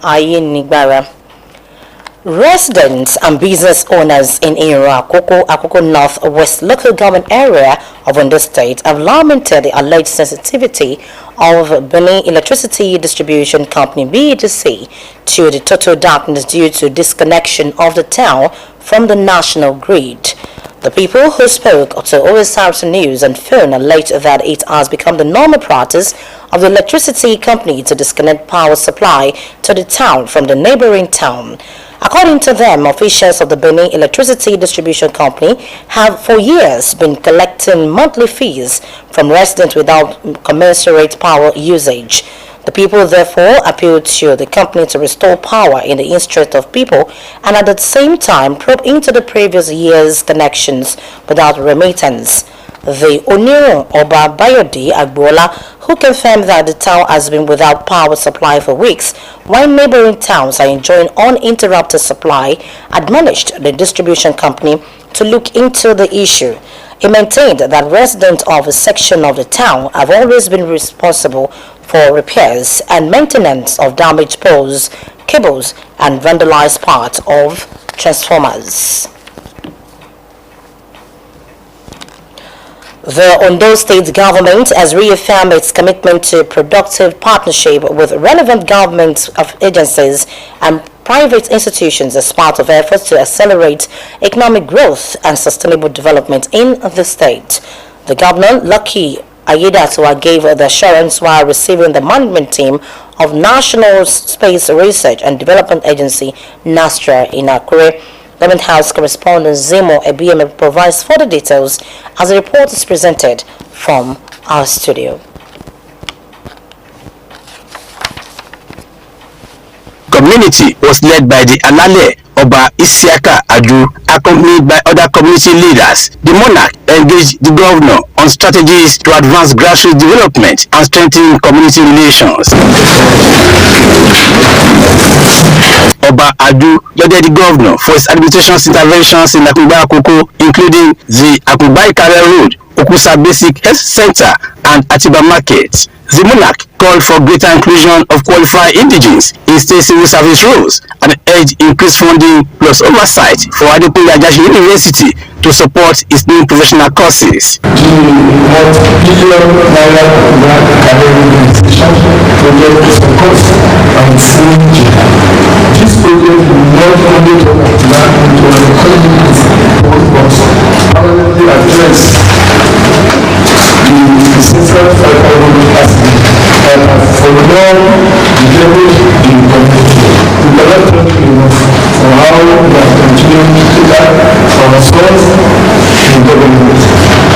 Ayinigbara. Residents and business owners in Akoko North West local government area of Ondo State have lamented the alleged sensitivity of Benin Electricity Distribution Company (BEDC) to the total darkness due to disconnection of the town from the national grid. The people who spoke to Osrc News and phone alleged that it has become the normal practice of the electricity company to disconnect power supply to the town from the neighboring town. According to them, officials of the Benin Electricity Distribution Company have for years been collecting monthly fees from residents without commensurate power usage. The people therefore appealed to the company to restore power in the interest of people and at the same time probe into the previous year's connections without remittance. The Onion Oba Bayodi Agbola, who confirmed that the town has been without power supply for weeks, while neighboring towns are enjoying uninterrupted supply, admonished the distribution company to look into the issue. He maintained that residents of a section of the town have always been responsible for repairs and maintenance of damaged poles, cables, and vandalized parts of transformers. The Ondo State government has reaffirmed its commitment to productive partnership with relevant government agencies and private institutions as part of efforts to accelerate economic growth and sustainable development in the state. The governor, Lucky Aiyedatiwa, gave the assurance while receiving the management team of National Space Research and Development Agency, NASTRA, in Akure. Government House correspondent Zemo Ebieme provides further details as the report is presented from our studio. Community was led by the Alale Oba Isiaka Adu, accompanied by other community leaders. The monarch engaged the governor on strategies to advance grassroots development and strengthen community relations. Oba Adu lauded the governor for his administration's interventions in Akuba Akoko, including the Akuba Ikare Road, Okusa Basic Health Center, and Atiba Market. The monarch called for greater inclusion of qualified indigenes in state civil service roles and urged increased funding plus oversight for Adekunle Ajayi University to support its new professional courses. This project will not only turn into an economic but permanently address the essential economic aspect that has for long developed in the community. We cannot thank you enough for how we have continued to do that for ourselves in government.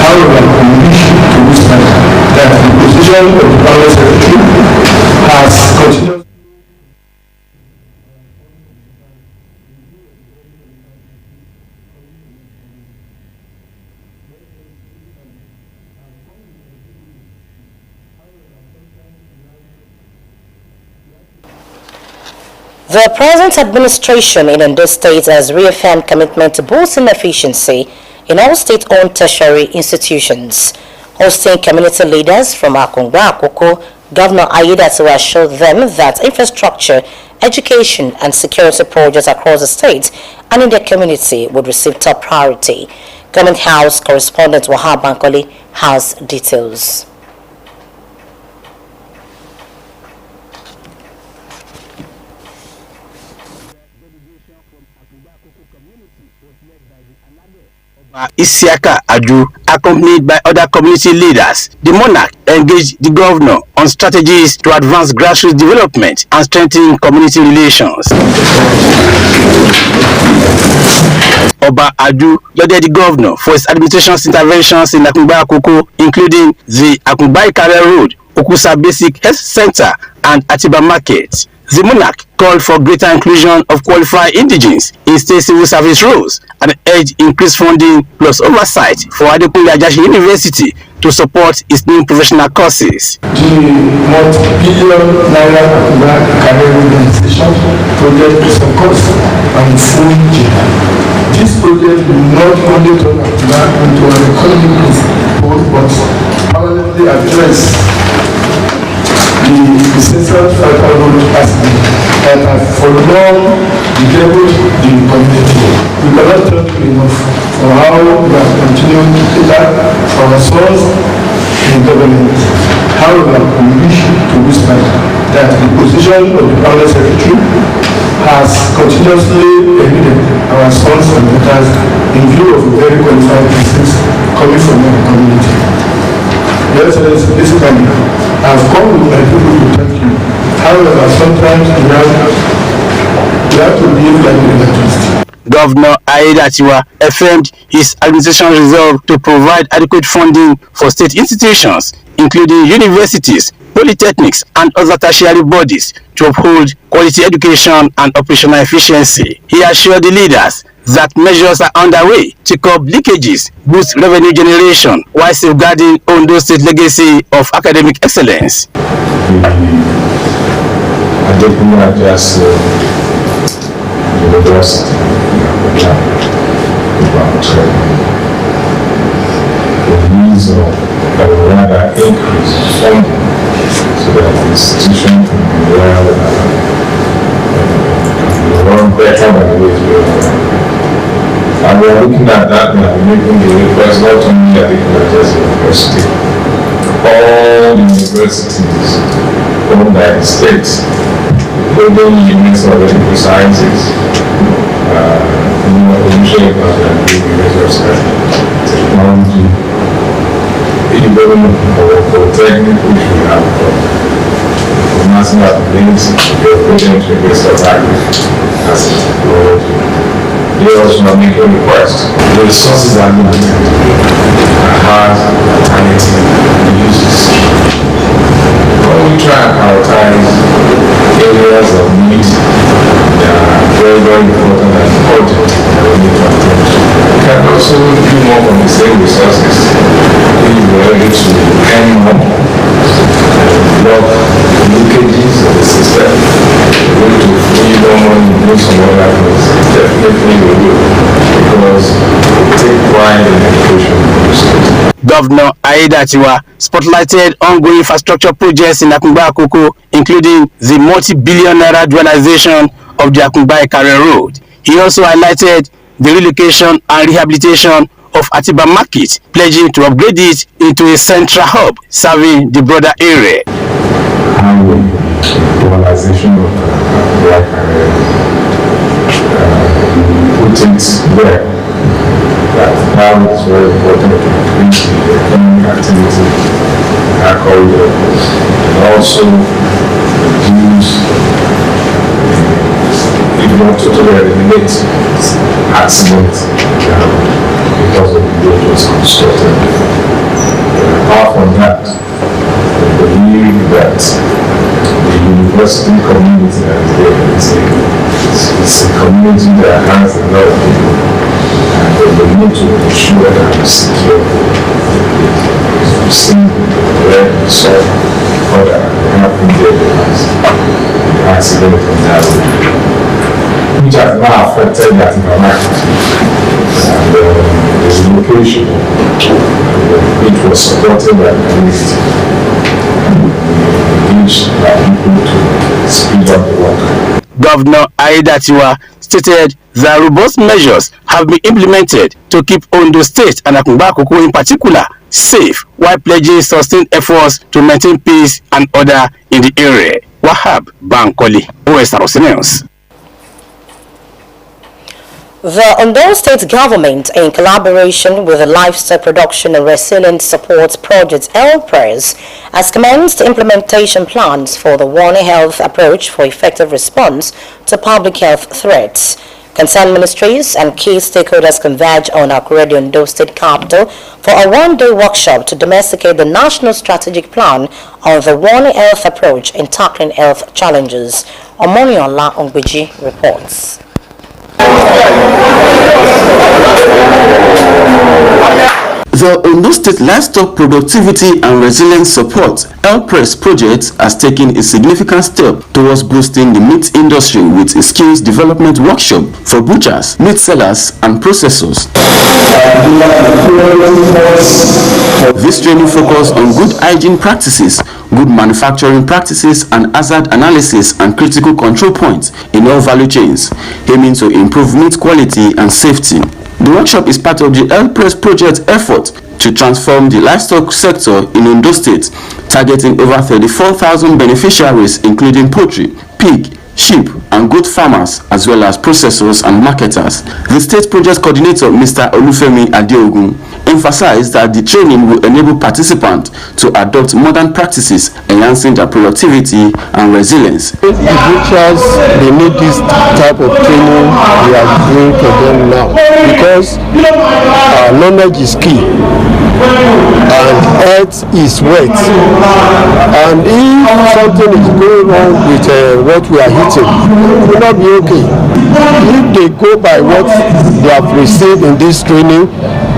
How we have contributed to this matter that the position of the Private Secretary has continued. The present administration in Ondo State has reaffirmed commitment to boosting efficiency in all state-owned tertiary institutions. Hosting community leaders from Akungba Akoko, Governor Aiyedatiwa assured them that infrastructure, education, and security projects across the state and in their community would receive top priority. Government House correspondent Wahab Bankole has details. Isiaka Adu, accompanied by other community leaders. The monarch engaged the governor on strategies to advance grassroots development and strengthen community relations. Oba Adu lauded the governor for his administration's interventions in Akuba Akoko, including the Akuba Ikare Road, Okusa Basic Health Center, and Atiba Market. The monarch called for greater inclusion of qualified indigenes in state civil service roles and urged increased funding plus oversight for Adekunle Ajayi University to support its new professional courses. The multi-billion naira career organization project is of course on full journey. This project will not only turn into an economic but permanently address the essential vital role that have for long disabled the community. We cannot thank you enough for how you have continued to cater for our sons in government. However, we wish to whisper that the position of the Permanent Secretary has continuously eluded our sons and daughters in view of very qualified persons coming from our community. Your Excellency, basically, I have come with my people to thank you. However, sometimes we have to behave like the electricity. Governor Aiyedatiwa affirmed his administration's resolve to provide adequate funding for state institutions, including universities, polytechnics, and other tertiary bodies to uphold quality education and operational efficiency. He assured the leaders that measures are underway to curb leakages, boost revenue generation, while safeguarding Ondo State legacy of academic excellence. University the needs of rather increase funding so that the institution can be run better than the way it's going. And we are looking at that now, making the request not only at the University, all universities owned by the states, including units of medical sciences, technology, even for technical, which we have for massive applications, the equivalent to the of as a technology. They also are making requests. The resources are limited, hard alternative uses. When we try and prioritize areas of need that are very, very important and urgent that we need to attend to, we can also do more from the same resources if we are able to earn more and block leakages of the system. We're going to free more money in some other things. Definitely we will, because we take pride in education in the state. Governor Aiyedatiwa spotlighted ongoing infrastructure projects in Akumba Akoko, including the multi-billion naira dualization of the Akumba Ikare Road. He also highlighted the relocation and rehabilitation of Atiba Market, pledging to upgrade it into a central hub serving the broader area. Dualization of the Ikare, put it there. That now it's very important to increase the economic activity in our corridor and also reduce, if not totally eliminate, accidents because of the road was constructed. Apart from that, we believe that the university community that is there is a community that has a lot of people. And we need to ensure that we secure we see where we saw further happening there the accident from that road, which has now affected that market and the location which was supported by the community. We engaged our people to speed up the work. Governor Aiyedatiwa stated that robust measures have been implemented to keep Ondo State and Akumba Akoko in particular safe, while pledging sustained efforts to maintain peace and order in the area. Wahab Bankole, Osrc News. The Ondo State government, in collaboration with the Livestock Production and Resilience Support Project (LPRES), has commenced implementation plans for the One Health approach for effective response to public health threats. Concerned ministries and key stakeholders converge on Akure, Ondo State capital, for a one-day workshop to domesticate the national strategic plan on the One Health approach in tackling health challenges. Omoniola Ongbeji reports. The Ondo State Livestock Productivity and Resilience Support (LPRES) project has taken a significant step towards boosting the meat industry with a skills development workshop for butchers, meat sellers, and processors. This training focused on good hygiene practices good manufacturing practices and hazard analysis and critical control points in all value chains, aiming to improve meat quality and safety. The workshop is part of the LPRESS project effort to transform the livestock sector in Ondo State, targeting over 34,000 beneficiaries including poultry, pig, sheep and goat farmers as well as processors and marketers. The state project coordinator, Mr. Olufemi Adeogun, emphasized that the training will enable participants to adopt modern practices, enhancing their productivity and resilience. The butchers, they need this type of training we are doing for them now, because knowledge is key and health is wealth. And if something is going wrong with what we are eating, it will not be okay. If they go by what they have received in this training,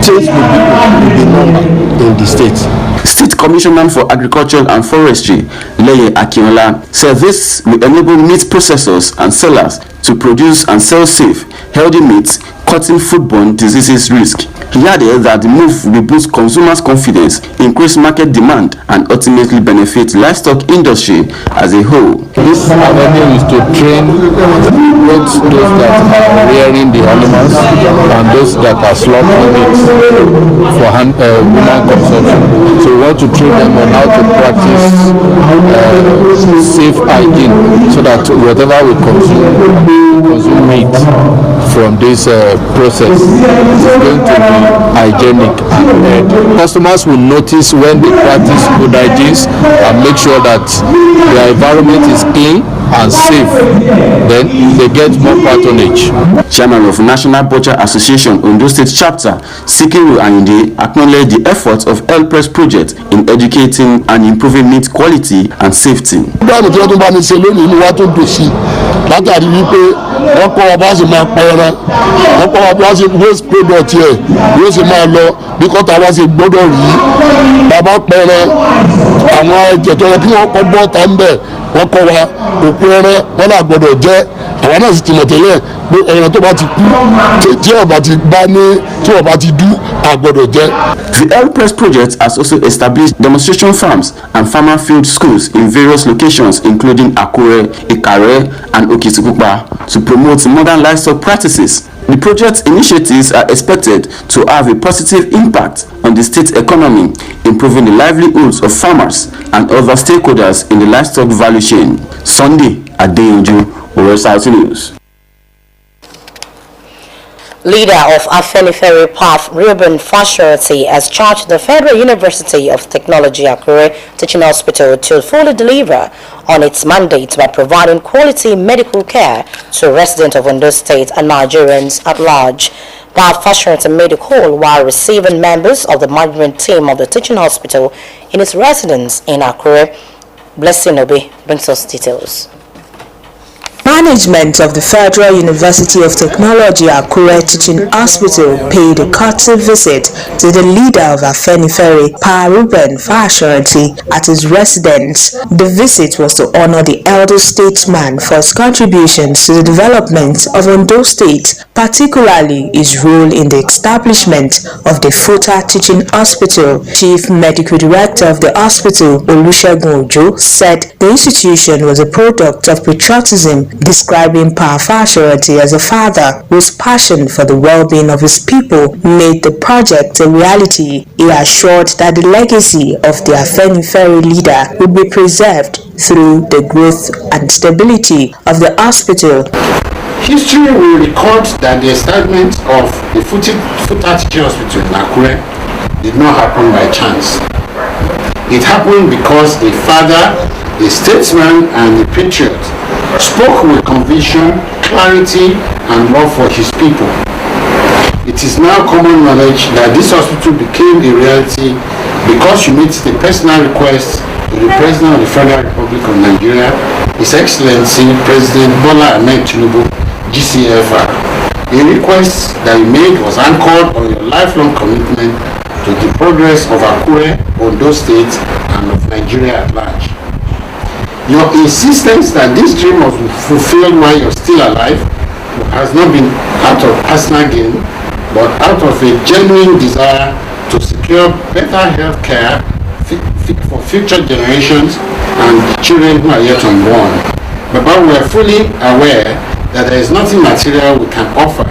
change will be normal in the state. State Commissioner for Agriculture and Forestry, Leye Akinola, said this will enable meat processors and sellers to produce and sell safe, healthy meats, cutting foodborne diseases risk. He added that the move will boost consumers' confidence, increase market demand, and ultimately benefit the livestock industry as a whole. This avenue is to train both those that are rearing the animals and those that are slaughtering it for human consumption. So we want to train them on how to practice safe hygiene, so that whatever we consume meat from this process is going to be hygienic, and customers will notice when they practice good hygiene and make sure that their environment is clean and safe, then they get more patronage. Chairman of National Butcher Association Ondo State Chapter, Sikiru Ayinde, acknowledged the efforts of LPRESS project in educating and improving meat quality and safety. Látàrí wípé wọ́n kọ́ wa bá ṣe máa pa ẹran, wọ́n kọ́ wa bá ṣe waste product yẹ yóò ṣe máa lọ bí kọ́ta wá ṣe gbọ́dọ̀ rí. Bàbá pẹran àwọn ẹ̀jẹ̀ tó yẹ kí wọ́n kọ́ bọ́ ta ń bẹ̀, wọ́n kọ́ wa òkú ẹran wọ́n náà gbọ́dọ̀ jẹ́. Àwọn náà sì ti mọ̀ tẹ́lẹ̀ pé ẹran tó bá ti kú tí ọba ti bá ní tí ọba ti dú àgbọ́dọ̀ jẹ́. The LPRESS project has also established demonstration farms and farmer field schools in various locations including Akure, Ikare and Okitipupa to promote modern livestock practices. The project's initiatives are expected to have a positive impact on the state economy, improving the livelihoods of farmers and other stakeholders in the livestock value chain. Sunday, Adeyanju, Osrc News. Leader of Afenifere PAF, Reuben Fashion, has charged the Federal University of Technology Akure Teaching Hospital to fully deliver on its mandate by providing quality medical care to residents of Ondo State and Nigerians at large. PAF Fashion made a call while receiving members of the management team of the teaching hospital in its residence in Akure. Blessing Obi brings us details. Management of the Federal University of Technology Akure Teaching Hospital paid a courtesy visit to the leader of Afenifere, Pa Reuben Fashion, at his residence. The visit was to honor the elder statesman for his contributions to the development of Ondo State, particularly his role in the establishment of the Futa Teaching Hospital. Chief Medical Director of the hospital, Olusegun Ojo, said the institution was a product of patriotism, describing Pa Fashion as a father whose passion for the well-being of his people made the project a reality. He assured that the legacy of the Afenifere leader would be preserved through the growth and stability of the hospital. History will record that the establishment of the Futa Teaching Hospital in Akure did not happen by chance. It happened because a father, a statesman, and a patriot spoke with conviction, clarity, and love for his people. It is now common knowledge that this hospital became a reality because you made a personal request to the President of the Federal Republic of Nigeria, His Excellency President Bola Ahmed Tinubu, GCFR. A request that you made was anchored on your lifelong commitment to the progress of Akure, Ondo State, and of Nigeria at large. Your insistence that this dream was fulfilled while you're still alive has not been out of personal gain, but out of a genuine desire to secure better health care for future generations and children who are yet unborn. But we are fully aware that there is nothing material we can offer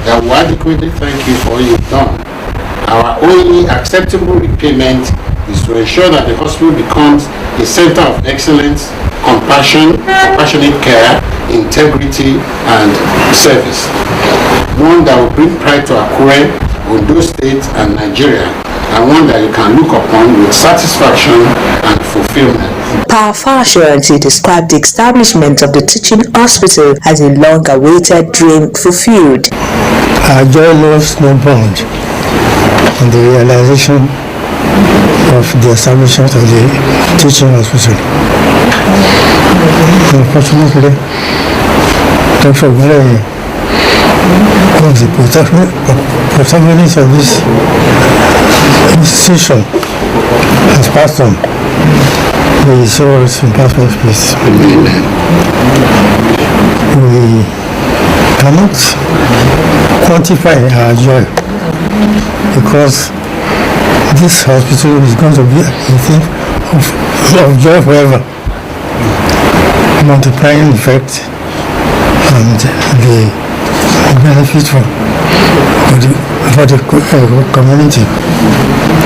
that will adequately thank you for all you've done. Our only acceptable repayment is to ensure that the hospital becomes a center of excellence, compassionate care, integrity, and service. One that will bring pride to Akure, Ondo State, and Nigeria, and one that you can look upon with satisfaction and fulfillment. Powerful Assurance described the establishment of the teaching hospital as a long-awaited dream fulfilled. Our joy knows no bound in the realization of the establishment of the teaching hospital. Unfortunately, Dr. Gray was the protagonist of this institution has passed on. We saw us in perfect peace. We cannot quantify our joy because this hospital is going to be a thing of joy forever, multiplying effect and the benefit for the community.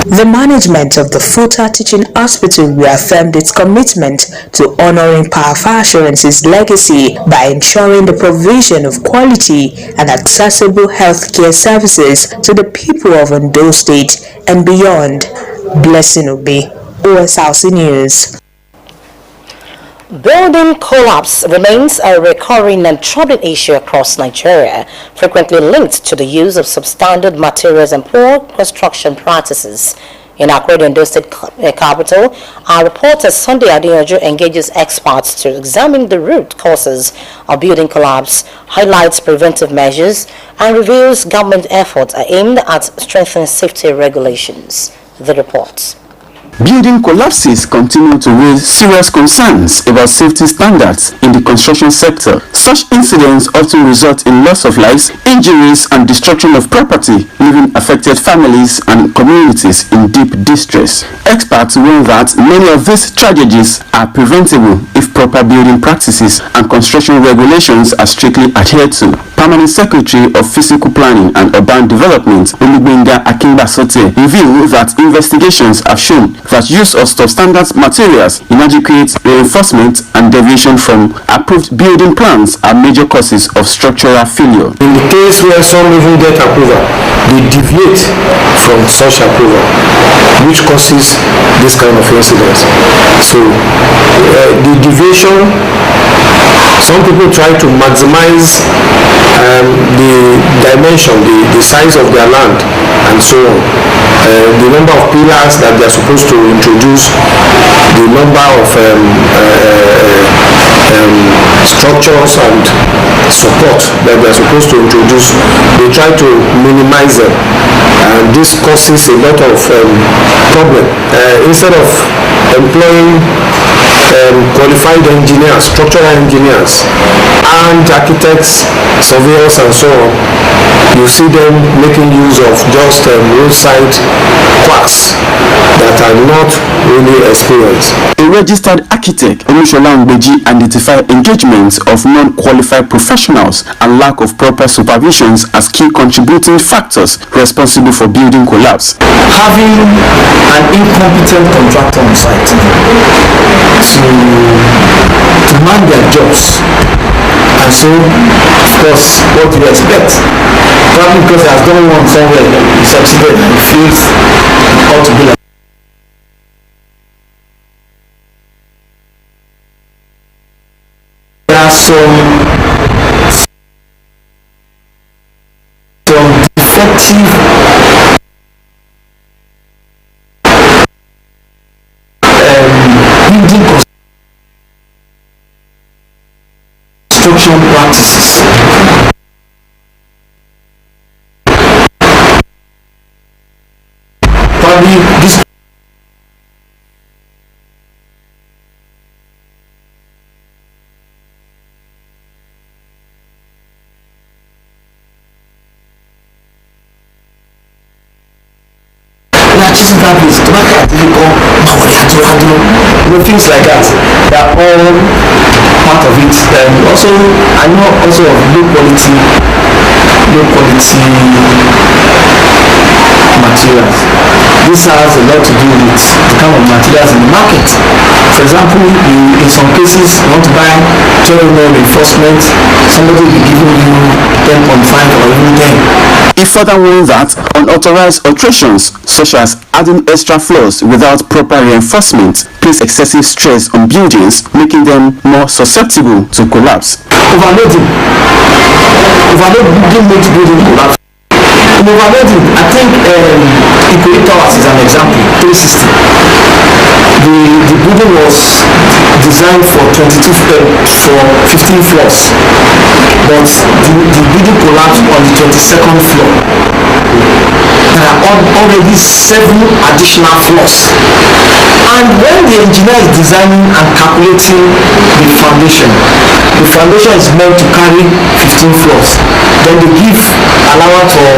The management of the Futa Teaching Hospital reaffirmed its commitment to honoring Powerful Assurance's legacy by ensuring the provision of quality and accessible healthcare services to the people of Ondo State and beyond. Blessing Obi, Osrc News. Building collapse remains a recurring and troubling issue across Nigeria, frequently linked to the use of substandard materials and poor construction practices. In Akure, Ondo State capital, our reporter Sunday Adeyanju engages experts to examine the root causes of building collapse, highlights preventive measures, and reveals government efforts are aimed at strengthening safety regulations. The report. Building collapses continue to raise serious concerns about safety standards in the construction sector. Such incidents often result in loss of lives, injuries, and destruction of property, leaving affected families and communities in deep distress. Experts warn that many of these tragedies are preventable if proper building practices and construction regulations are strictly adhered to. Permanent Secretary of Physical Planning and Urban Development, Olugbenga Akinbasote, revealed that investigations have shown that use of substandard materials, inadequate reinforcement, and deviation from approved building plans are major causes of structural failure. In the case where some even get approval, they deviate from such approval, which causes this kind of incidents. So the deviation, some people try to maximize the dimension, the size of their land, and so on. The number of pillars that they are supposed to introduce, the number of structures and support that they are supposed to introduce, they try to minimize them, and this causes a lot of problem. Instead of employing qualified engineers, structural engineers, and architects, surveyors, and so on, you see them making use of just roadside quacks that are not really experienced. A registered architect, Omishola Ngbeji, identified engagement of non-qualified professionals and lack of proper supervisions as key contributing factors responsible for building collapse. Having an incompetent contractor on site to man their jobs, and so, of course, what do you expect? Probably because he has done one somewhere, he succeeded and he feels it ought to be like. There are some defective building construction practices. Probably this visit that place, to make it difficult, things like that. They are all part of it. Also, I know also of low quality materials. This has a lot to do with the kind of materials in the market. For example, in some cases, you want to buy 12 reinforcement, somebody will be giving you 10.5 or even 10. He further warned that unauthorized alterations, such as adding extra floors without proper reinforcement, place excessive stress on buildings, making them more susceptible to collapse. Overloading makes building collapse. In overloading, I think Ikoyi Towers is an example. 360. The building was designed for 15 floors, but the building collapsed on the 22nd floor. There are already 7 additional floors. And when the engineer is designing and calculating the foundation is meant to carry 15 floors. Then they give allowance for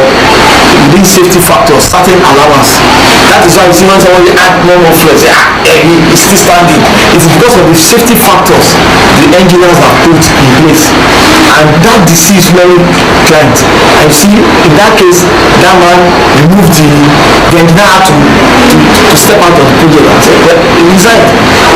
within safety factors, certain allowance. That is why you see when somebody add more floors, it's still standing. It is because of the safety factors the engineers have put in place. And that deceives many clients. And you see, in that case, that man removed the engineer had to step out of the project and say, well, he resigned.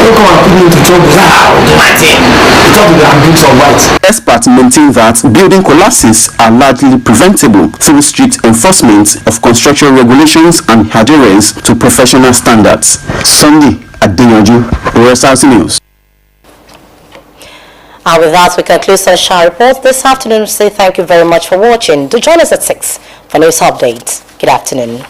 Don't come and put me into trouble. I'll do my thing. He thought we had bricks on white. Experts maintain that building collapses are largely preventable through strict enforcement of construction regulations and adherence to professional standards. Sunday Adeyanju, Osrc News. And with that, we conclude Sunshine Report this afternoon. We say thank you very much for watching. Do join us at 6 for news updates. Good afternoon.